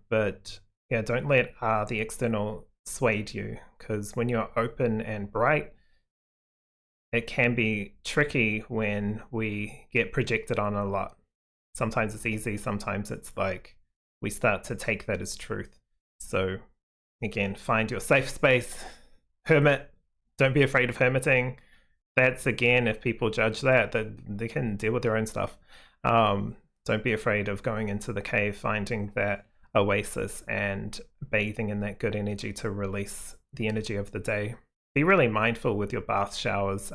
but yeah, don't let the external sway you, because when you're open and bright, it can be tricky when we get projected on a lot. Sometimes it's easy, sometimes it's like we start to take that as truth. So again, find your safe space, hermit, don't be afraid of hermiting. That's, again, if people judge that they can deal with their own stuff. Don't be afraid of going into the cave, finding that oasis and bathing in that good energy to release the energy of the day. Be really mindful with your bath, showers,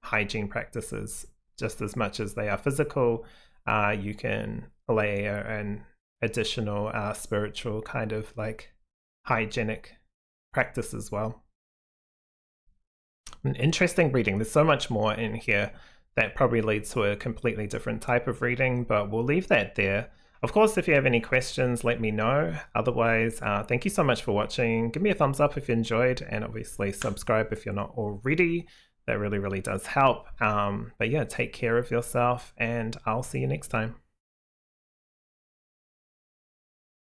hygiene practices, just as much as they are physical. You can layer an additional spiritual kind of like hygienic practice as well. An interesting reading. There's so much more in here that probably leads to a completely different type of reading, but we'll leave that there. Of course, if you have any questions, let me know. Otherwise, thank you so much for watching. Give me a thumbs up if you enjoyed, and obviously subscribe if you're not already. That really, really does help. But yeah, take care of yourself, and I'll see you next time.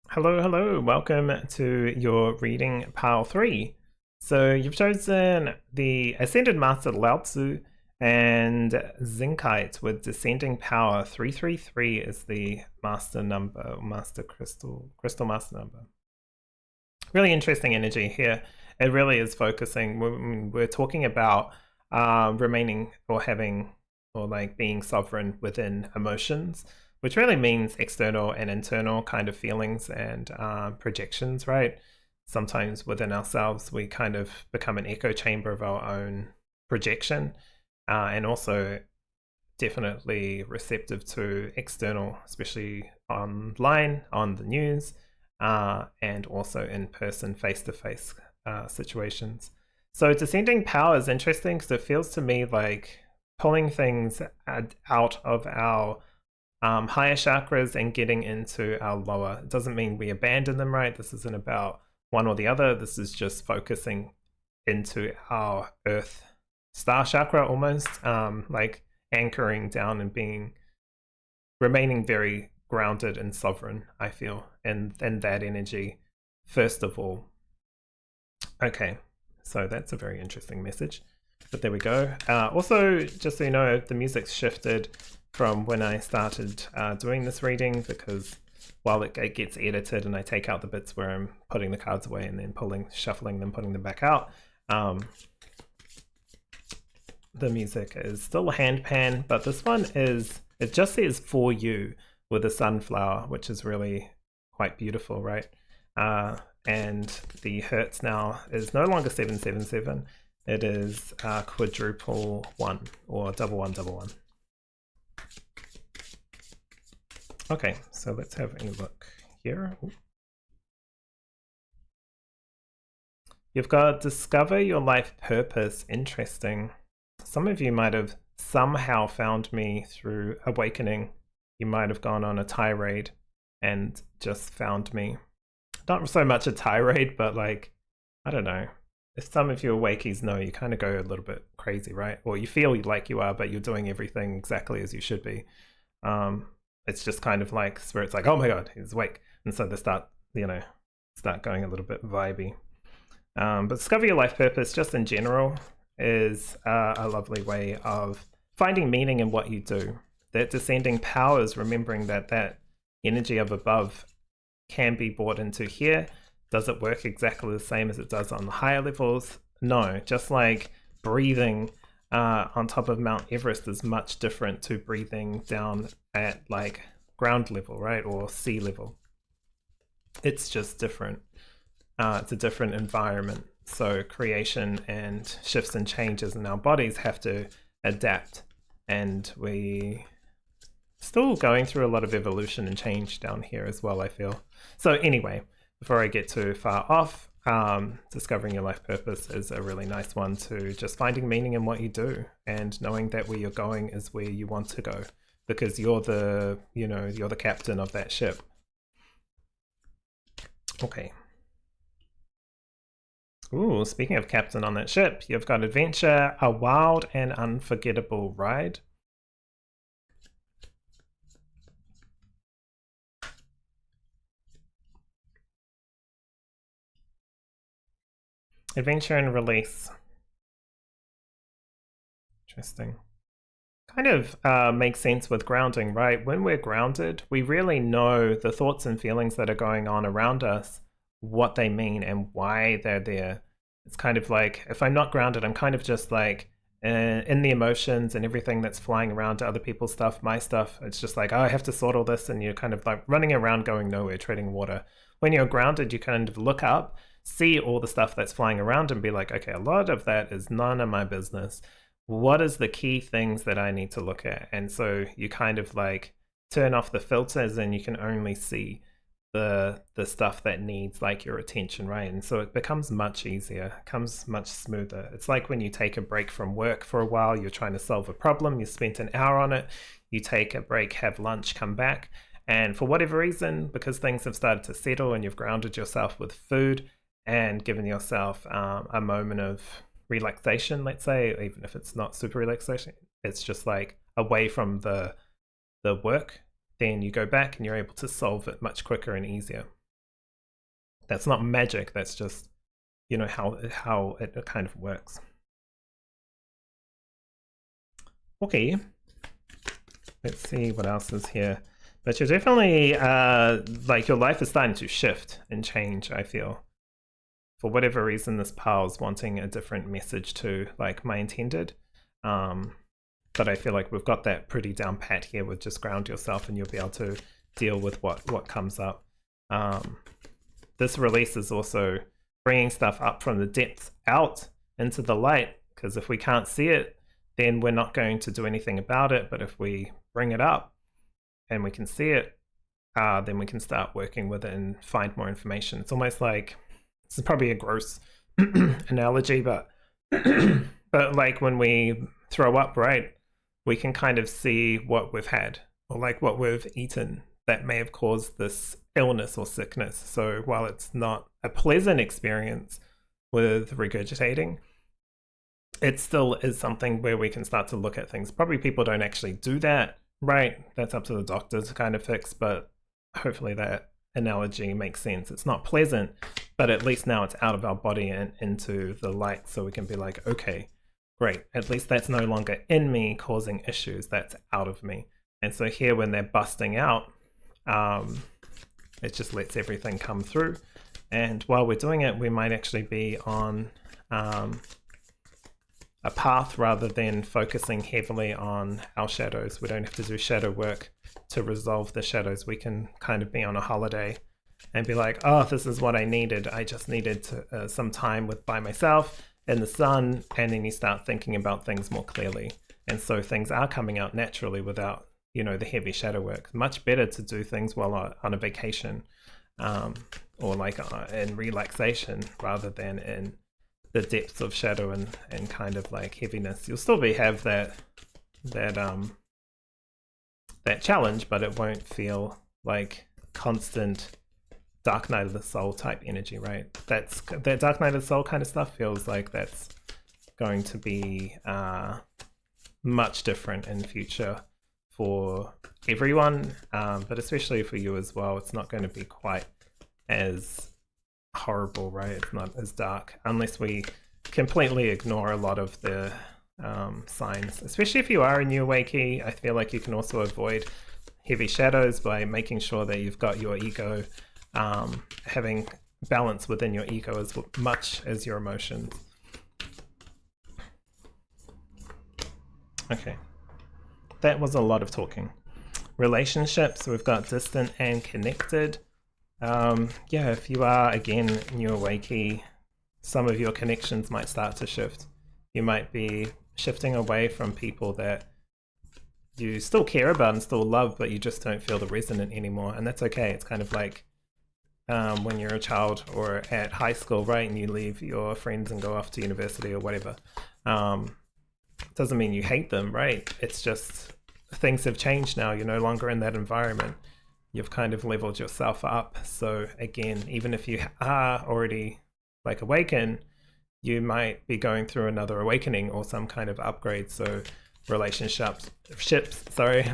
Hello, hello. Welcome to your reading pile 3. So you've chosen the Ascended Master Lao Tzu and Zincite with Descending Power. 333 is the master number, master crystal master number. Really interesting energy here. It really is focusing, we're talking about remaining or having or like being sovereign within emotions, which really means external and internal kind of feelings and projections, right? Sometimes within ourselves, we kind of become an echo chamber of our own projection, and also definitely receptive to external, especially online, on the news, and also in person, face-to-face situations. So descending power is interesting because it feels to me like pulling things out of our higher chakras and getting into our lower. It doesn't mean we abandon them, right? This isn't about one or the other. This is just focusing into our earth star chakra almost, like anchoring down and remaining very grounded and sovereign, I feel, and that energy first of all. Okay, so that's a very interesting message, but there we go. Also, just so you know, the music's shifted from when I started doing this reading, because while it gets edited and I take out the bits where I'm putting the cards away and then shuffling them, putting them back out, the music is still hand pan, but this one it just says "for you" with a sunflower, which is really quite beautiful, right? And the hertz now is no longer 777. It is quadruple 1 or double 1 double 1. Okay, so let's have a look here. You've got discover your life purpose. Interesting. Some of you might have somehow found me through awakening. You might have gone on a tirade and just found me. Not so much a tirade, but like, I don't know. If some of you awakees know, you kind of go a little bit crazy, right? Or you feel like you are, but you're doing everything exactly as you should be. It's just kind of like spirit's like, oh my god, he's awake, and so they start going a little bit vibey. But discover your life purpose, just in general, is a lovely way of finding meaning in what you do. That descending powers, remembering that energy of above can be brought into here. Does it work exactly the same as it does on the higher levels? No, just like breathing on top of Mount Everest is much different to breathing down at like ground level, right? Or sea level. It's just different. It's a different environment. So creation and shifts and changes in our bodies have to adapt. And we still going through a lot of evolution and change down here as well, I feel. So anyway, before I get too far off, discovering your life purpose is a really nice one to just finding meaning in what you do and knowing that where you're going is where you want to go, because you're the captain of that ship. Okay. Ooh, speaking of captain on that ship, you've got adventure, a wild and unforgettable ride. Adventure and release. Interesting. Kind of makes sense with grounding, right? When we're grounded, we really know the thoughts and feelings that are going on around us, what they mean and why they're there. It's kind of like, if I'm not grounded, I'm kind of just like in the emotions and everything that's flying around to other people's stuff, my stuff. It's just like, oh, I have to sort all this, and you're kind of like running around going nowhere, treading water. When you're grounded, you kind of look up, see all the stuff that's flying around and be like, okay, a lot of that is none of my business. What is the key things that I need to look at? And so you kind of like turn off the filters and you can only see the stuff that needs like your attention, right? And so it becomes much easier, it becomes much smoother. It's like when you take a break from work for a while, you're trying to solve a problem, you spent an hour on it, you take a break, have lunch, come back, and for whatever reason, because things have started to settle and you've grounded yourself with food and given yourself a moment of relaxation, let's say, even if it's not super relaxation, it's just like away from the work, then you go back and you're able to solve it much quicker and easier. That's not magic, that's just, you know, how it kind of works. Okay, let's see what else is here. But you're definitely like your life is starting to shift and change, I feel. For whatever reason, this pal's wanting a different message to like my intended. But I feel like we've got that pretty down pat here with just ground yourself and you'll be able to deal with what comes up. This release is also bringing stuff up from the depths out into the light, because if we can't see it, then we're not going to do anything about it. But if we bring it up and we can see it, then we can start working with it and find more information. It's almost like, this is probably a gross analogy, but but like when we throw up, right? we can kind of see what we've had or like what we've eaten that may have caused this illness or sickness. So while it's not a pleasant experience with regurgitating, it still is something where we can start to look at things. Probably people don't actually do that, right? That's up to the doctor to kind of fix, but hopefully that analogy makes sense. It's not pleasant, but at least now it's out of our body and into the light, so we can be like, okay, great, at least that's no longer in me causing issues, that's out of me. And so here when they're busting out, it just lets everything come through. And while we're doing it, we might actually be on a path rather than focusing heavily on our shadows. We don't have to do shadow work to resolve the shadows. We can kind of be on a holiday and be like, oh, this is what I needed. I just needed to, some time by myself in the sun. And then you start thinking about things more clearly. And so things are coming out naturally without, you know, the heavy shadow work. Much better to do things while on a vacation or like in relaxation rather than in the depths of shadow and kind of like heaviness. You'll still have that challenge, but it won't feel like constant dark night of the soul type energy, right? That dark night of the soul kind of stuff feels like that's going to be much different in the future for everyone, but especially for you as well. It's not going to be quite as horrible, right? It's not as dark unless we completely ignore a lot of the signs. Especially if you are a new Wakey, I feel like you can also avoid heavy shadows by making sure that you've got your ego having balance within your ego as much as your emotions. Okay, that was a lot of talking. Relationships, we've got distant and connected. Yeah, if you are, again, new Wakey, some of your connections might start to shift. You might be shifting away from people that you still care about and still love, but you just don't feel the resonant anymore. And that's okay. It's kind of like when you're a child or at high school, right? And you leave your friends and go off to university or whatever. Doesn't mean you hate them, right? It's just things have changed now. You're no longer in that environment. You've kind of leveled yourself up. So again, even if you are already like awakened, you might be going through another awakening or some kind of upgrade. So relationships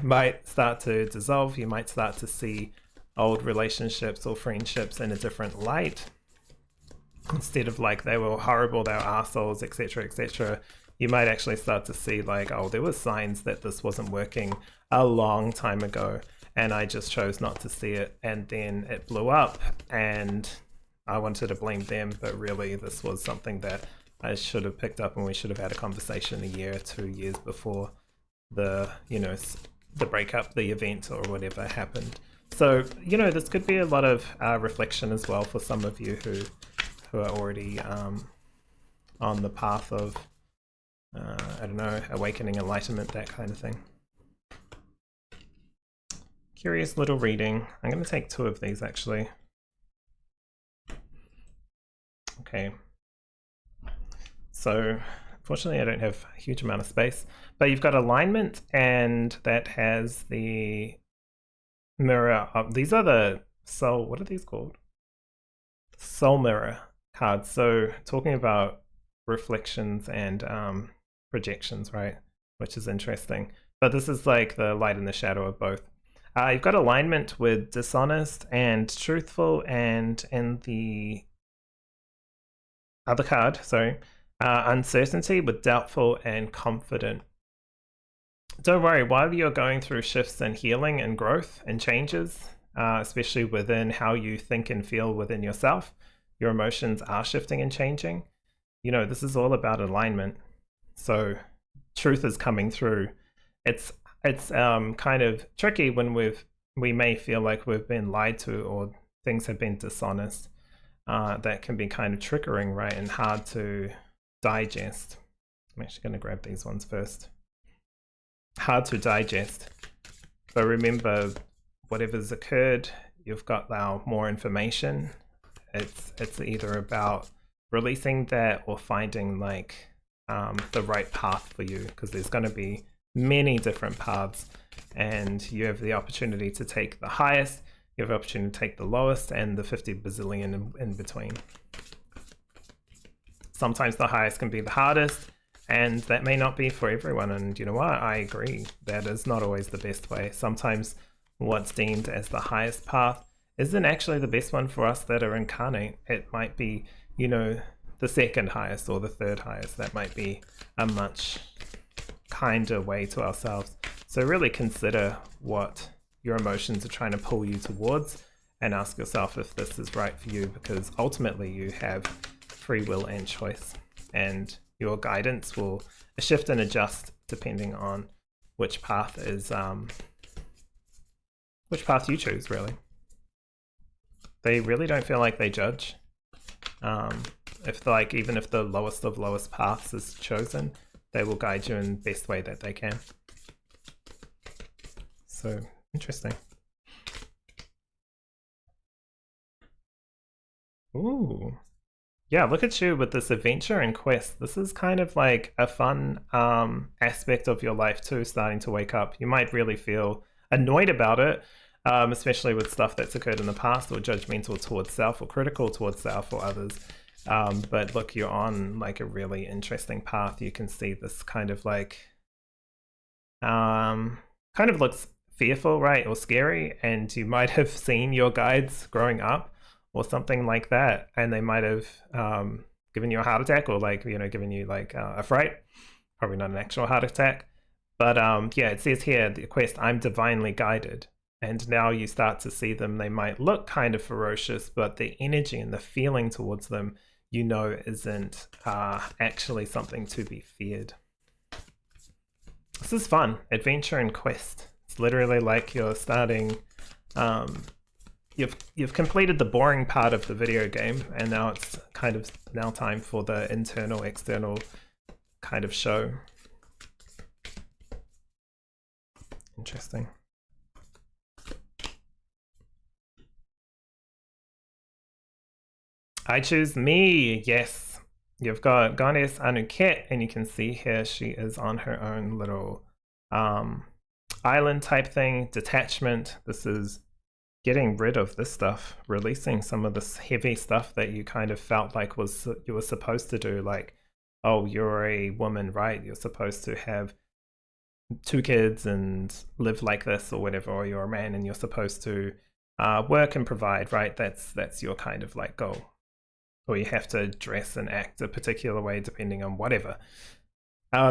might start to dissolve. You might start to see old relationships or friendships in a different light. Instead of like they were horrible, they were assholes, etc., etc. You might actually start to see like, oh, there were signs that this wasn't working a long time ago, and I just chose not to see it, and then it blew up and I wanted to blame them, but really this was something that I should have picked up and we should have had a conversation a year, 2 years before the, you know, the breakup, the event or whatever happened. So, you know, this could be a lot of reflection as well for some of you who are already on the path of, I don't know, awakening, enlightenment, that kind of thing. Curious little reading. I'm going to take 2 of these actually. Okay. So, unfortunately, I don't have a huge amount of space, but you've got alignment, and that has the mirror of, these are the soul, what are these called? Soul mirror cards. So talking about reflections and projections, right? Which is interesting. But this is like the light and the shadow of both. You've got alignment with dishonest and truthful, and in the other card, uncertainty with doubtful and confident. Don't worry, while you're going through shifts and healing and growth and changes, especially within how you think and feel within yourself, your emotions are shifting and changing. You know, this is all about alignment. So truth is coming through. It's kind of tricky when we may feel like we've been lied to or things have been dishonest. That can be kind of triggering, right? And hard to digest. I'm actually going to grab these ones first. Hard to digest. But remember, whatever's occurred, you've got now more information. It's either about releasing that or finding like the right path for you, because there's going to be many different paths, and you have the opportunity to take the highest, you have the opportunity to take the lowest, and the 50 bazillion in between. Sometimes the highest can be the hardest, and that may not be for everyone. And you know what? I agree. That is not always the best way. Sometimes what's deemed as the highest path isn't actually the best one for us that are incarnate. It might be, you know, the second highest or the third highest. That might be a much kinder way to ourselves. So really consider what your emotions are trying to pull you towards, and ask yourself if this is right for you, because ultimately you have free will and choice, and your guidance will shift and adjust depending on which path is which path you choose. Really, they really don't feel like they judge. If like, even if the lowest of lowest paths is chosen, they will guide you in the best way that they can. So interesting. Ooh. Yeah, look at you with this adventure and quest. This is kind of like a fun aspect of your life too, starting to wake up. You might really feel annoyed about it, especially with stuff that's occurred in the past, or judgmental towards self, or critical towards self or others. But look, you're on like a really interesting path. You can see this kind of like, kind of looks fearful, right? Or scary. And you might have seen your guides growing up, or something like that, and they might have given you a heart attack, or like, you know, given you like a fright. Probably not an actual heart attack, but yeah, it says here, the quest, I'm divinely guided. And now you start to see them. They might look kind of ferocious, but the energy and the feeling towards them, you know, isn't actually something to be feared. This is fun. Adventure and quest. It's literally like you're starting, you've completed the boring part of the video game, and now it's kind of now time for the internal, external kind of show. Interesting. I choose me. Yes, you've got Goddess Anuket, and you can see here she is on her own little island type thing. Detachment. This is getting rid of this stuff, releasing some of this heavy stuff that you kind of felt like was you were supposed to do. Like, oh, you're a woman, right? You're supposed to have 2 kids and live like this or whatever, or you're a man and you're supposed to work and provide, right? That's your kind of like goal. Or you have to dress and act a particular way depending on whatever.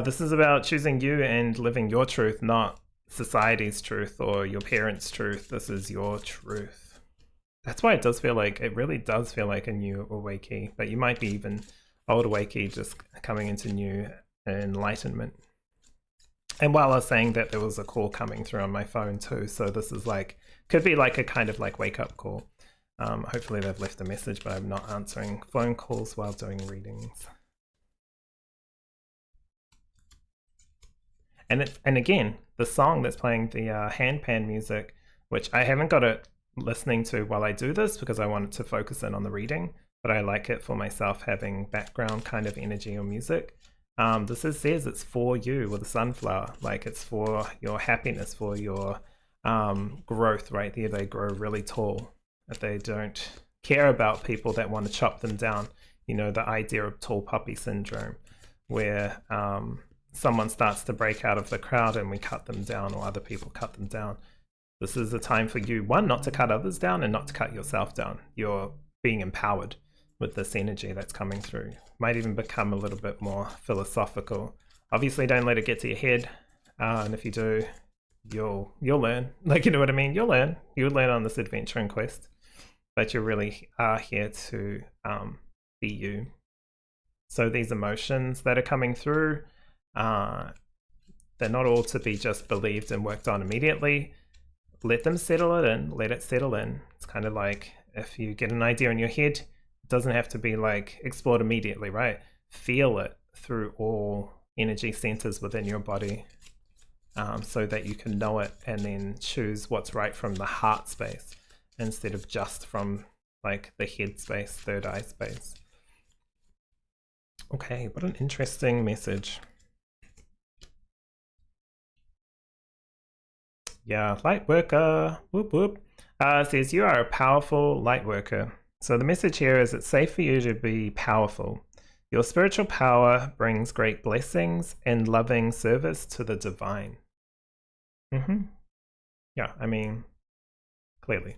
This is about choosing you and living your truth, not society's truth or your parents' truth. This is your truth. That's why it does feel like, it really does feel like a new Awakey, but you might be even old Awakey just coming into new enlightenment. And while I was saying that, there was a call coming through on my phone too, so this is like, could be like a kind of like wake up call. Hopefully they've left a message, but I'm not answering phone calls while doing readings. And again, the song that's playing, the handpan music, which I haven't got it listening to while I do this because I wanted to focus in on the reading, but I like it for myself having background kind of energy or music. This says it's for you with a sunflower, like it's for your happiness, for your growth, right? There they grow really tall. If they don't care about people that want to chop them down, you know, the idea of tall puppy syndrome, where someone starts to break out of the crowd and we cut them down, or other people cut them down. This is a time for you, one, not to cut others down and not to cut yourself down. You're being empowered with this energy that's coming through. Might even become a little bit more philosophical. Obviously, don't let it get to your head. And if you do, you'll learn. Like, you know what I mean? You'll learn on this adventure and quest. But you really are here to be you. So these emotions that are coming through, they're not all to be just believed and worked on immediately. Let them settle it in. Let it settle in. It's kind of like if you get an idea in your head, it doesn't have to be like explored immediately, right? Feel it through all energy centers within your body, so that you can know it and then choose what's right from the heart space instead of just from like the head space, third eye space. Okay, what an interesting message. Yeah, light worker. Whoop whoop. Says you are a powerful light worker. So the message here is it's safe for you to be powerful. Your spiritual power brings great blessings and loving service to the divine. Yeah, I mean, clearly.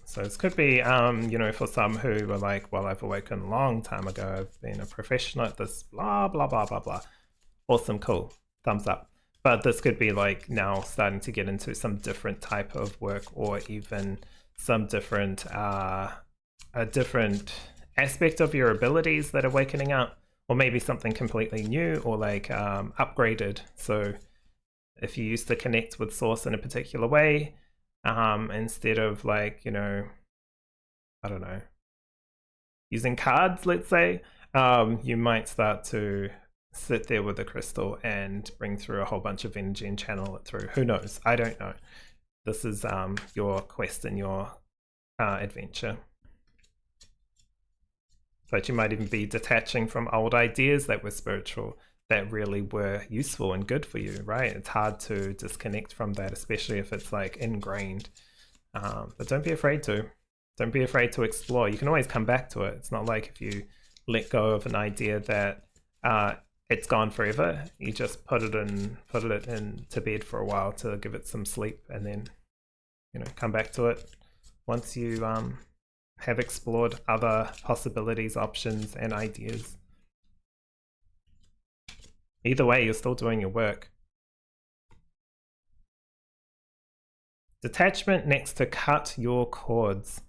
So this could be, you know, for some who were like, well, I've awoken a long time ago. I've been a professional at this, blah, blah, blah, blah, blah. Awesome, cool, thumbs up. But this could be like now starting to get into some different type of work, or even some different, a different aspect of your abilities that are awakening up, or maybe something completely new, or like upgraded. So if you used to connect with source in a particular way, instead of like, you know, I don't know, using cards, let's say, you might start to sit there with a crystal and bring through a whole bunch of energy and channel it through. Who knows? I don't know. This is your quest and your adventure. But you might even be detaching from old ideas that were spiritual, that really were useful and good for you, right? It's hard to disconnect from that, especially if it's like ingrained. But don't be afraid to. Don't be afraid to explore. You can always come back to it. It's not like if you let go of an idea that it's gone forever. You just put it into bed for a while to give it some sleep, and then, you know, come back to it once you have explored other possibilities, options, and ideas. Either way, you're still doing your work. Detachment next to cut your cords.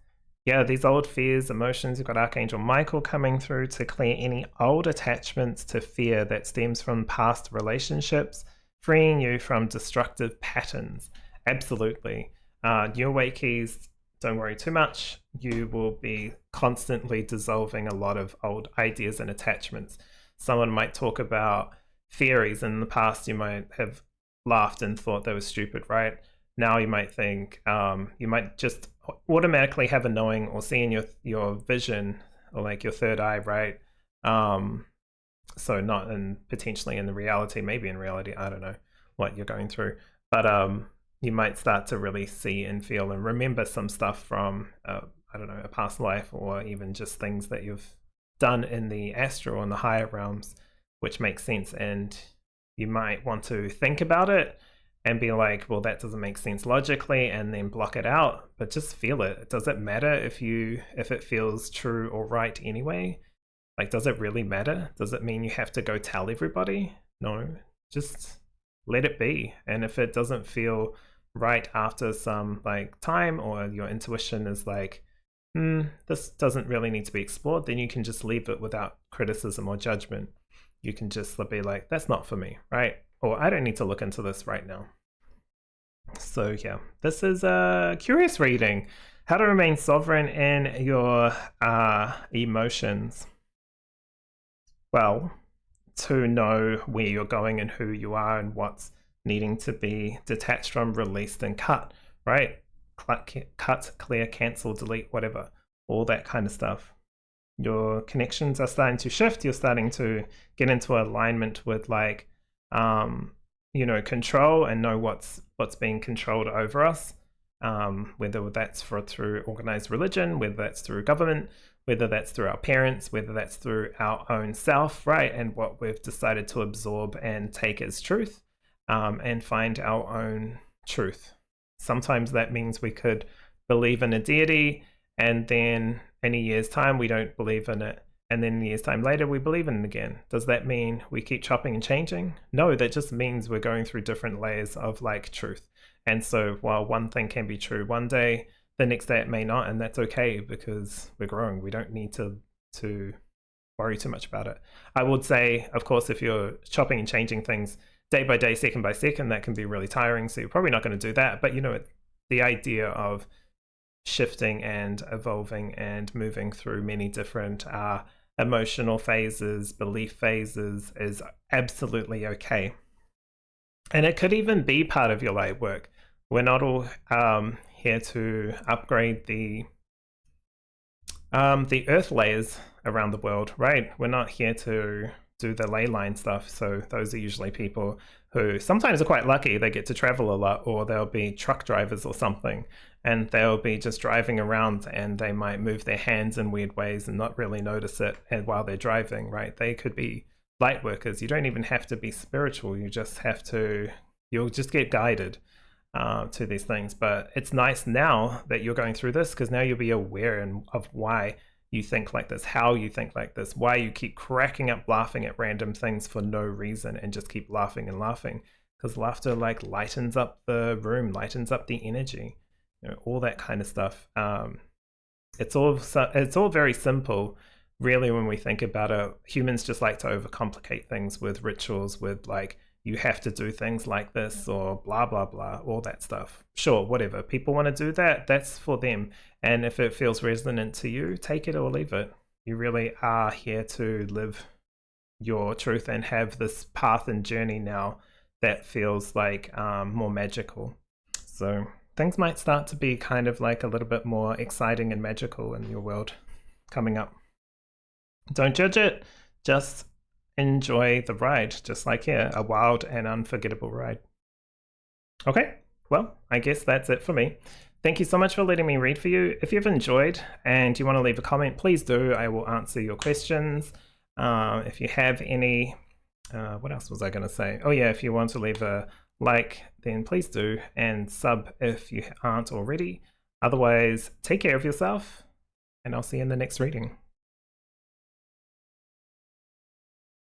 Yeah, these old fears, emotions, you've got Archangel Michael coming through to clear any old attachments to fear that stems from past relationships, freeing you from destructive patterns. Absolutely. New Wakeys, don't worry too much. You will be constantly dissolving a lot of old ideas and attachments. Someone might talk about theories. In the past, you might have laughed and thought they were stupid, right? Now you might think, you might just automatically have a knowing or see in your vision, or like your third eye, right? So not in potentially in the reality, maybe in reality, I don't know what you're going through, but you might start to really see and feel and remember some stuff from I don't know, a past life, or even just things that you've done in the astral and the higher realms, which makes sense. And you might want to think about it and be like, well, that doesn't make sense logically, and then block it out. But just feel it. Does it matter if it feels true or right anyway? Like, does it really matter? Does it mean you have to go tell everybody? No, just let it be. And if it doesn't feel right after some like time, or your intuition is like, this doesn't really need to be explored, then you can just leave it without criticism or judgment. You can just be like, that's not for me, right? Or I don't need to look into this right now. So yeah, this is a curious reading. How to remain sovereign in your emotions. Well, to know where you're going and who you are and what's needing to be detached from, released, and cut, right? Cut, clear, cancel, delete, whatever, all that kind of stuff. Your connections are starting to shift. You're starting to get into alignment with like, you know, control, and know what's being controlled over us, whether that's through organized religion, whether that's through government, whether that's through our parents, whether that's through our own self, right? And what we've decided to absorb and take as truth, and find our own truth. Sometimes that means we could believe in a deity, and then in a year's time we don't believe in it, and then a year's time later we believe in it again. Does that mean we keep chopping and changing? No, that just means we're going through different layers of like truth. And so while one thing can be true one day, the next day it may not, and that's okay, because we're growing. We don't need to worry too much about it. I would say, of course, if you're chopping and changing things day by day, second by second, that can be really tiring, so you're probably not going to do that. But you know, the idea of shifting and evolving and moving through many different emotional phases, belief phases, is absolutely okay. And it could even be part of your light work. We're not all here to upgrade the earth layers around the world, right? We're not here to do the ley line stuff. So those are usually people who sometimes are quite lucky. They get to travel a lot, or they'll be truck drivers or something, and they'll be just driving around and they might move their hands in weird ways and not really notice it while they're driving, right? They could be light workers. You don't even have to be spiritual. You just have to, you'll just get guided to these things. But it's nice now that you're going through this, because now you'll be aware of why you think like this, how you think like this, why you keep cracking up laughing at random things for no reason and just keep laughing and laughing, because laughter like lightens up the room, lightens up the energy, you know, all that kind of stuff. It's all very simple, really, when we think about it. Humans just like to overcomplicate things with rituals, with like, you have to do things like this or blah, blah, blah, all that stuff. Sure, whatever. People want to do that, that's for them. And if it feels resonant to you, take it or leave it. You really are here to live your truth and have this path and journey now that feels like more magical. So things might start to be kind of like a little bit more exciting and magical in your world coming up. Don't judge it, just enjoy the ride, just like here, a wild and unforgettable ride. Okay, well, I guess that's it for me. Thank you so much for letting me read for you. If you've enjoyed and you want to leave a comment, please do. I will answer your questions. If you have any, what else was I going to say? Oh yeah, if you want to leave a like, then please do, and sub if you aren't already. Otherwise, take care of yourself, and I'll see you in the next reading.